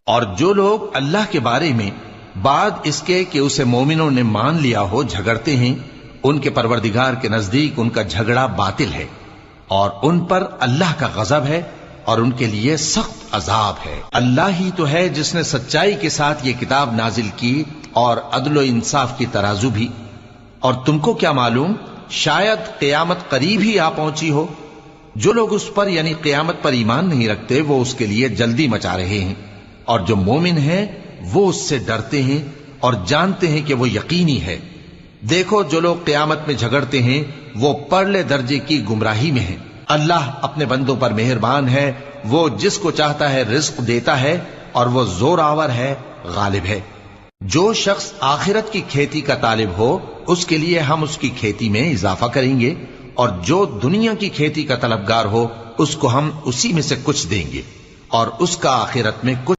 اور جو لوگ اللہ کے بارے میں بعد اس کے کہ اسے مومنوں نے مان لیا ہو جھگڑتے ہیں، ان کے پروردگار کے نزدیک ان کا جھگڑا باطل ہے، اور ان پر اللہ کا غضب ہے اور ان کے لیے سخت عذاب ہے۔ اللہ ہی تو ہے جس نے سچائی کے ساتھ یہ کتاب نازل کی اور عدل و انصاف کی ترازو بھی، اور تم کو کیا معلوم شاید قیامت قریب ہی آ پہنچی ہو۔ جو لوگ اس پر یعنی قیامت پر ایمان نہیں رکھتے وہ اس کے لیے جلدی مچا رہے ہیں، اور جو مومن ہیں وہ اس سے ڈرتے ہیں اور جانتے ہیں کہ وہ یقینی ہے۔ دیکھو جو لوگ قیامت میں جھگڑتے ہیں وہ پرلے درجے کی گمراہی میں ہیں۔ اللہ اپنے بندوں پر مہربان ہے، وہ جس کو چاہتا ہے رزق دیتا ہے اور وہ زور آور ہے، غالب ہے۔ جو شخص آخرت کی کھیتی کا طالب ہو اس کے لیے ہم اس کی کھیتی میں اضافہ کریں گے، اور جو دنیا کی کھیتی کا طلبگار ہو اس کو ہم اسی میں سے کچھ دیں گے، اور اس کا آخرت میں کچھ